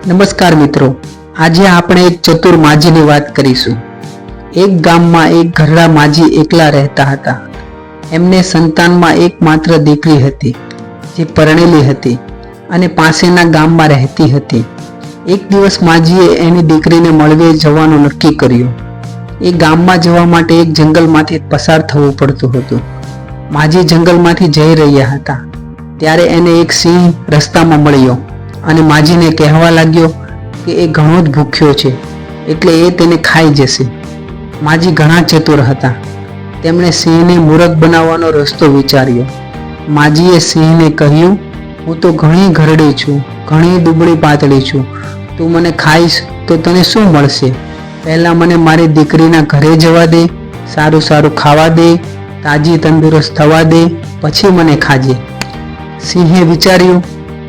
નમસ્કાર મિત્રો, આજે આપણે એક ચતુર માજીની વાત કરીશું। એક ગામમાં એક ઘરડા માજી એકલા રહેતા હતા। એમને સંતાનમાં એકમાત્ર દીકરી હતી જે પરણેલી હતી અને પાસેના ગામમાં રહેતી હતી। એક દિવસ માજીએ એની દીકરીને મળવા જવાનું નક્કી કર્યું। એ ગામમાં જવા માટે એક જંગલમાંથી પસાર થવું પડતું હતું। માજી જંગલમાંથી જઈ રહ્યા હતા ત્યારે એને એક સિંહ રસ્તામાં મળ્યો અને માજીને કહેવા લાગ્યો કે એ ઘણો જ ભૂખ્યો છે એટલે એ તેને ખાઈ જશે। માજી ઘણા ચતુર હતા। તેમણે સિંહને મૂરખ બનાવવાનો રસ્તો વિચાર્યો। માજીએ સિંહને કહ્યું, હું તો ઘણી ઘરડી છું, ઘણી દુબળી પાતળી છું, તું મને ખાઈશ તો તને શું મળશે? પહેલા મને મારી દીકરીના ઘરે જવા દે, સારું સારું ખાવા દે, તાજી તંદુરસ્ત થવા દે, પછી મને ખાજે। સિંહે વિચાર્યું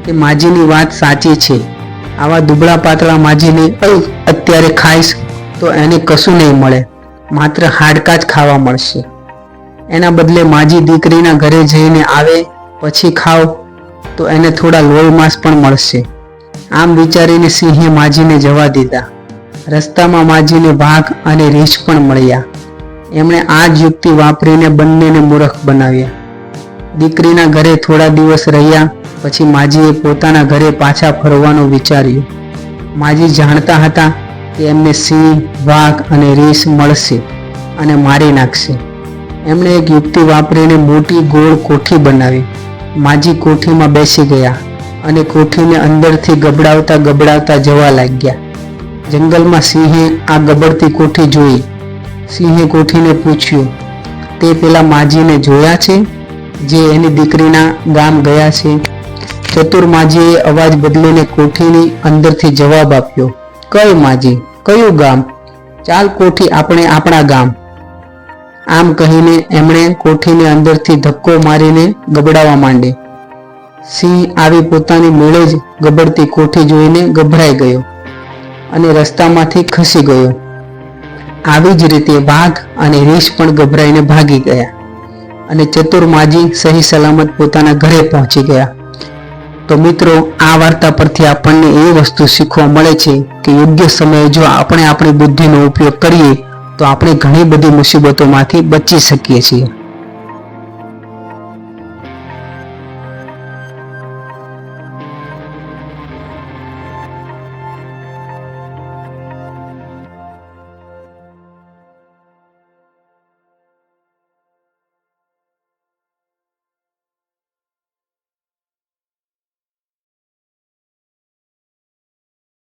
કે માજીની વાત સાચી છે। આવા દુબળા પાતળા માજીને અત્યારે ખાઈશ તો એને કશું નહીં મળે, માત્ર હાડકાં જ ખાવા મળશે। એના બદલે માજી દીકરીના ઘરે જઈને આવે પછી ખાવ તો એને થોડા લોહી માંસ પણ મળશે। આમ વિચારીને સિંહે માજીને જવા દીધા। રસ્તામાં માજીને વાઘ અને રીંછ પણ મળ્યા। એમણે આ જ યુક્તિ વાપરીને બંનેને મૂર્ખ બનાવ્યા। દીકરીના ઘરે થોડા દિવસ રહ્યા પછી માજીએ પોતાના ઘરે પાછા ફરવાનું વિચાર્યું। માજી જાણતા હતા કે એમને સિંહ, વાઘ અને રીંછ મળશે અને મારી નાખશે। એમણે એક યુક્તિ વાપરીને મોટી ગોળ કોઠી બનાવી। માજી કોઠીમાં બેસી ગયા અને કોઠીને અંદરથી ગબડાવતા ગબડાવતા જવા લાગ્યા। જંગલમાં સિંહે આ ગબડતી કોઠી જોઈ। સિંહે કોઠીને પૂછ્યું, તે પેલા માજીને જોયા છે જે એની દીકરીના ગામ ગયા છે? ચતુર માજીએ અવાજ બદલીને કોઠીની અંદરથી જવાબ આપ્યો, કઈ માજી, કયું ગામ? ચાલ કોઠી, આપણે આપણા ગામ। આમ કહીને એમણે કોઠીને અંદરથી ધક્કો મારીને ગબડાવવા માંડી। સિંહ આવી પોતાની મેળે જ ગબડતી કોઠી જોઈને ગભરાઈ ગયો અને રસ્તામાંથી ખસી ગયો। આવી જ રીતે વાઘ અને રીંછ પણ ગભરાઈને ભાગી ગયા અને ચતુર માજી સહી સલામત પોતાના ઘરે પહોંચી ગયા। તો મિત્રો, આ વાર્તા પરથી આપણને એ વસ્તુ શીખવા મળે છે કે યોગ્ય સમયે જો આપણે આપણી બુદ્ધિનો ઉપયોગ કરીએ તો આપણે ઘણી બધી મુસીબતોમાંથી બચી શકીએ છીએ।